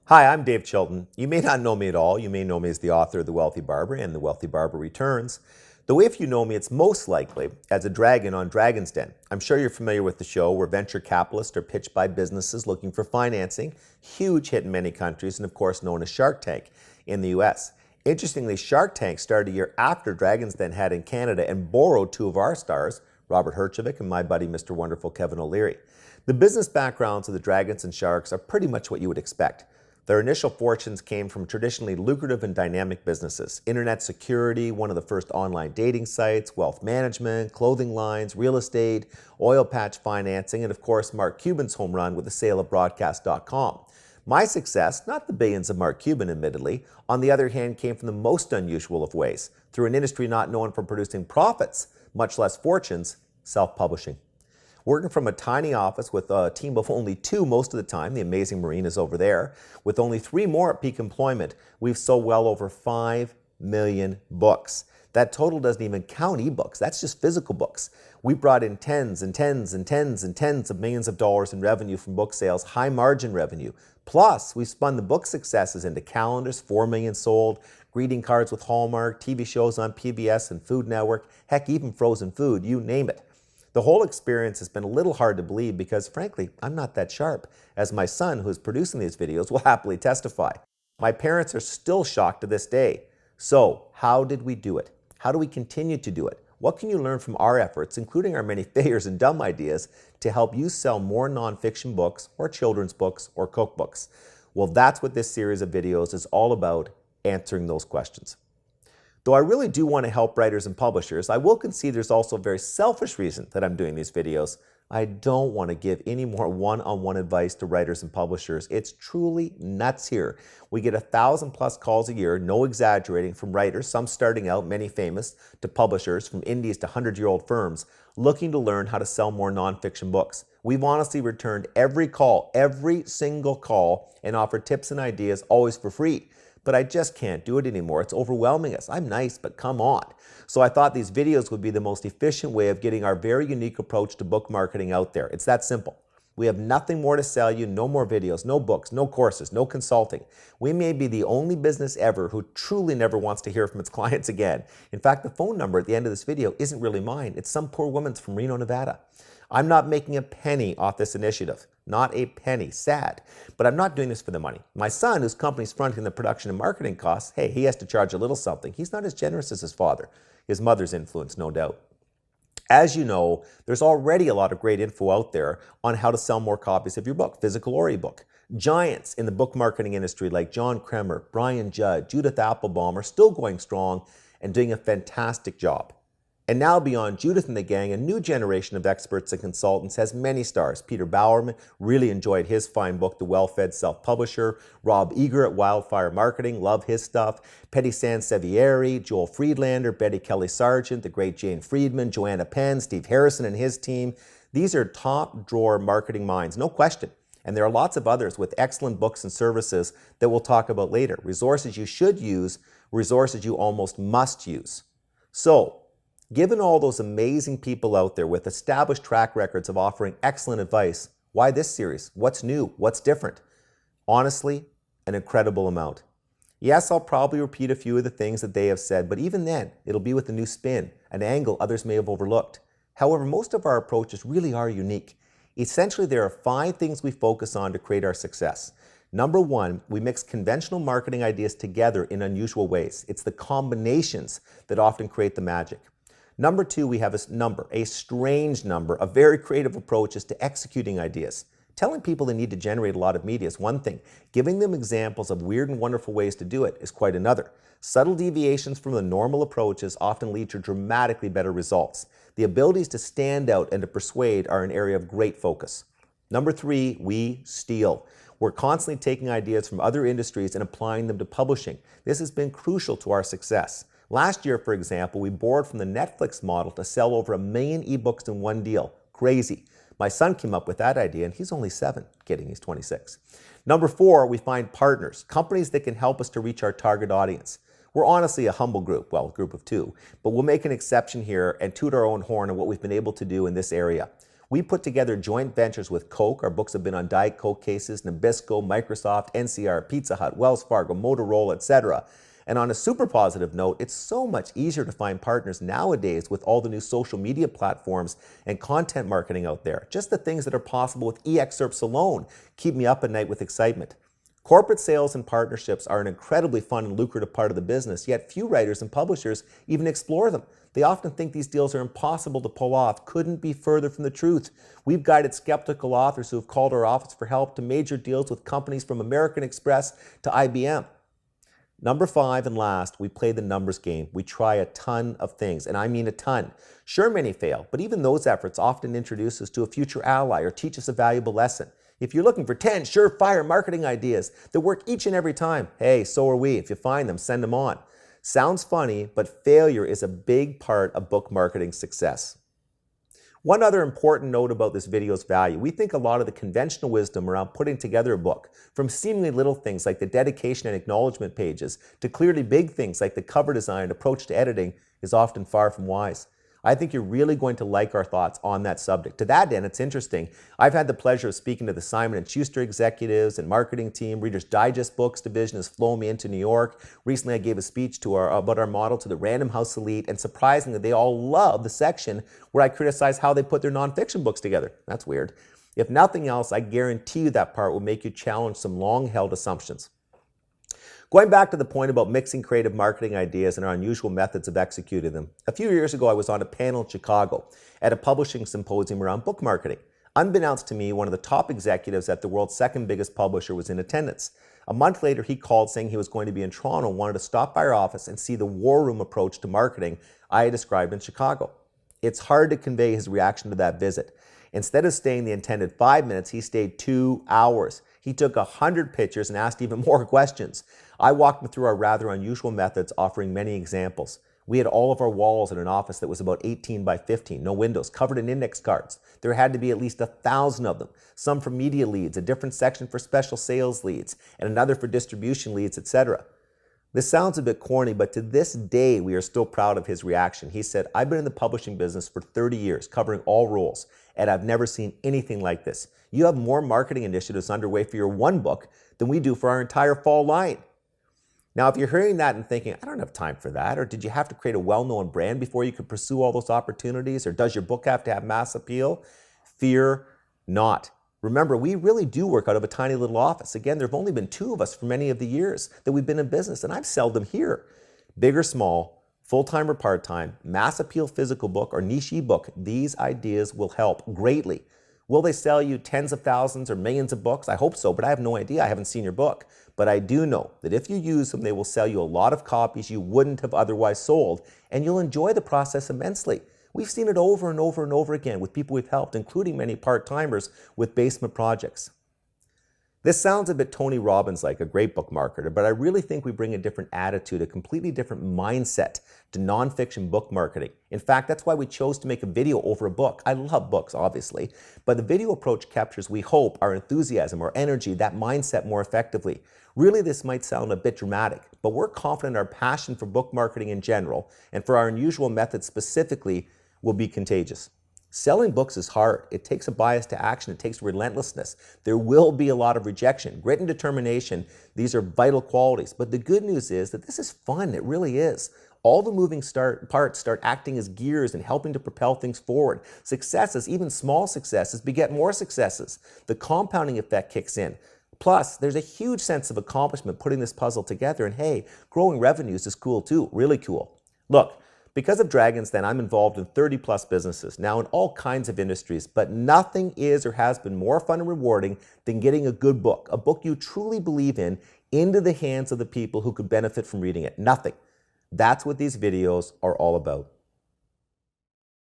Hi, I'm Dave Chilton. You may not know me at all. You may know me as the author of The Wealthy Barber and The Wealthy Barber Returns. Though if you know me, it's most likely as a dragon on Dragon's Den. I'm sure you're familiar with the show where venture capitalists are pitched by businesses looking for financing, huge hit in many countries, and of course known as Shark Tank in the US. Interestingly, Shark Tank started a year after Dragon's Den had in Canada and borrowed two of our stars, Robert Herjavec and my buddy Mr. Wonderful Kevin O'Leary. The business backgrounds of the Dragons and Sharks are pretty much what you would expect. Their initial fortunes came from traditionally lucrative and dynamic businesses: internet security, one of the first online dating sites, wealth management, clothing lines, real estate, oil patch financing, and of course, Mark Cuban's home run with the sale of broadcast.com. My success, not the billions of Mark Cuban admittedly, on the other hand, came from the most unusual of ways, through an industry not known for producing profits, much less fortunes: self-publishing. Working from a tiny office with a team of only two most of the time, the amazing Marine is over there, with only three more at peak employment, we've sold well over 5 million books. That total doesn't even count ebooks. That's just physical books. We brought in tens and tens and tens and tens of millions of dollars in revenue from book sales, high margin revenue. Plus, we spun the book successes into calendars, 4 million sold, greeting cards with Hallmark, TV shows on PBS and Food Network, heck, even frozen food, you name it. The whole experience has been a little hard to believe because, frankly, I'm not that sharp, as my son, who's producing these videos, will happily testify. My parents are still shocked to this day. So, how did we do it? How do we continue to do it? What can you learn from our efforts, including our many failures and dumb ideas, to help you sell more nonfiction books or children's books or cookbooks? Well, that's what this series of videos is all about, answering those questions. Though I really do want to help writers and publishers, I will concede there's also a very selfish reason that I'm doing these videos. I don't want to give any more one-on-one advice to writers and publishers. It's truly nuts here. We get 1,000+ calls a year, no exaggerating, from writers, some starting out, many famous, to publishers, from indies to 100-year-old firms, looking to learn how to sell more nonfiction books. We've honestly returned every call, every single call, and offered tips and ideas, always for free. But I just can't do it anymore. It's overwhelming us. I'm nice, but come on. So I thought these videos would be the most efficient way of getting our very unique approach to book marketing out there. It's that simple. We have nothing more to sell you, no more videos, no books, no courses, no consulting. We may be the only business ever who truly never wants to hear from its clients again. In fact, the phone number at the end of this video isn't really mine. It's some poor woman's from Reno, Nevada. I'm not making a penny off this initiative. Not a penny. Sad. But I'm not doing this for the money. My son, whose company's fronting the production and marketing costs, hey, he has to charge a little something. He's not as generous as his father. His mother's influence, no doubt. As you know, there's already a lot of great info out there on how to sell more copies of your book, physical or ebook. Giants in the book marketing industry like John Kremer, Brian Judd, Judith Applebaum are still going strong and doing a fantastic job. And now beyond Judith and the gang, a new generation of experts and consultants has many stars. Peter Bowerman, really enjoyed his fine book, The Well-Fed Self-Publisher. Rob Eager at Wildfire Marketing, love his stuff. Petty Sansevieri, Joel Friedlander, Betty Kelly Sargent, the great Jane Friedman, Joanna Penn, Steve Harrison and his team. These are top drawer marketing minds, no question. And there are lots of others with excellent books and services that we'll talk about later. Resources you should use, resources you almost must use. So, given all those amazing people out there with established track records of offering excellent advice, why this series? What's new? What's different? Honestly, an incredible amount. Yes, I'll probably repeat a few of the things that they have said, but even then, it'll be with a new spin, an angle others may have overlooked. However, most of our approaches really are unique. Essentially, there are 5 things we focus on to create our success. Number 1, we mix conventional marketing ideas together in unusual ways. It's the combinations that often create the magic. Number 2, we have a strange number of very creative approaches to executing ideas. Telling people they need to generate a lot of media is one thing. Giving them examples of weird and wonderful ways to do it is quite another. Subtle deviations from the normal approaches often lead to dramatically better results. The abilities to stand out and to persuade are an area of great focus. Number 3, we steal. We're constantly taking ideas from other industries and applying them to publishing. This has been crucial to our success. Last year, for example, we borrowed from the Netflix model to sell over 1 million ebooks in one deal. Crazy. My son came up with that idea, and he's only 7. Kidding, he's 26. Number 4, we find partners, companies that can help us to reach our target audience. We're honestly a humble group, well, a group of 2, but we'll make an exception here and toot our own horn on what we've been able to do in this area. We put together joint ventures with Coke. Our books have been on Diet Coke cases, Nabisco, Microsoft, NCR, Pizza Hut, Wells Fargo, Motorola, etc. And on a super positive note, it's so much easier to find partners nowadays with all the new social media platforms and content marketing out there. Just the things that are possible with e-excerpts alone keep me up at night with excitement. Corporate sales and partnerships are an incredibly fun and lucrative part of the business, yet few writers and publishers even explore them. They often think these deals are impossible to pull off. Couldn't be further from the truth. We've guided skeptical authors who have called our office for help to major deals with companies from American Express to IBM. Number 5 and last, we play the numbers game. We try a ton of things, and I mean a ton. Sure, many fail, but even those efforts often introduce us to a future ally or teach us a valuable lesson. If you're looking for 10 surefire marketing ideas that work each and every time, hey, so are we. If you find them, send them on. Sounds funny, but failure is a big part of book marketing success. One other important note about this video's value, we think a lot of the conventional wisdom around putting together a book, from seemingly little things like the dedication and acknowledgement pages to clearly big things like the cover design and approach to editing, is often far from wise. I think you're really going to like our thoughts on that subject. To that end, it's interesting. I've had the pleasure of speaking to the Simon & Schuster executives and marketing team. Reader's Digest Books division has flown me into New York. Recently, I gave a speech about our model to the Random House elite, and surprisingly, they all love the section where I criticize how they put their nonfiction books together. That's weird. If nothing else, I guarantee you that part will make you challenge some long-held assumptions. Going back to the point about mixing creative marketing ideas and our unusual methods of executing them, a few years ago I was on a panel in Chicago at a publishing symposium around book marketing. Unbeknownst to me, one of the top executives at the world's second biggest publisher was in attendance. A month later, he called saying he was going to be in Toronto and wanted to stop by our office and see the war room approach to marketing I had described in Chicago. It's hard to convey his reaction to that visit. Instead of staying the intended 5 minutes, he stayed 2 hours. He took 100 pictures and asked even more questions. I walked him through our rather unusual methods, offering many examples. We had all of our walls in an office that was about 18 by 15, no windows, covered in index cards. There had to be at least 1,000 of them, some for media leads, a different section for special sales leads, and another for distribution leads, etc. This sounds a bit corny, but to this day, we are still proud of his reaction. He said, "I've been in the publishing business for 30 years, covering all roles, and I've never seen anything like this. You have more marketing initiatives underway for your one book than we do for our entire fall line." Now, if you're hearing that and thinking, I don't have time for that, or did you have to create a well-known brand before you could pursue all those opportunities, or does your book have to have mass appeal? Fear not. Remember, we really do work out of a tiny little office. Again, there have only been 2 of us for many of the years that we've been in business, and I've seldom here. Big or small, full-time or part-time, mass appeal physical book or niche ebook, these ideas will help greatly. Will they sell you tens of thousands or millions of books? I hope so, but I have no idea. I haven't seen your book. But I do know that if you use them, they will sell you a lot of copies you wouldn't have otherwise sold, and you'll enjoy the process immensely. We've seen it over and over and over again with people we've helped, including many part-timers with basement projects. This sounds a bit Tony Robbins-like, a great book marketer, but I really think we bring a different attitude, a completely different mindset to nonfiction book marketing. In fact, that's why we chose to make a video over a book. I love books, obviously, but the video approach captures, we hope, our enthusiasm, our energy, that mindset more effectively. Really, this might sound a bit dramatic, but we're confident our passion for book marketing in general, and for our unusual methods specifically, will be contagious. Selling books is hard. It takes a bias to action. It takes relentlessness. There will be a lot of rejection. Grit and determination, these are vital qualities. But the good news is that this is fun. It really is. All the moving parts start acting as gears and helping to propel things forward. Successes, even small successes, beget more successes. The compounding effect kicks in. Plus, there's a huge sense of accomplishment putting this puzzle together. And hey, growing revenues is cool too. Really cool. Look, because of Dragon's Den, I'm involved in 30 plus businesses, now in all kinds of industries, but nothing is or has been more fun and rewarding than getting a good book, a book you truly believe in, into the hands of the people who could benefit from reading it. Nothing. That's what these videos are all about.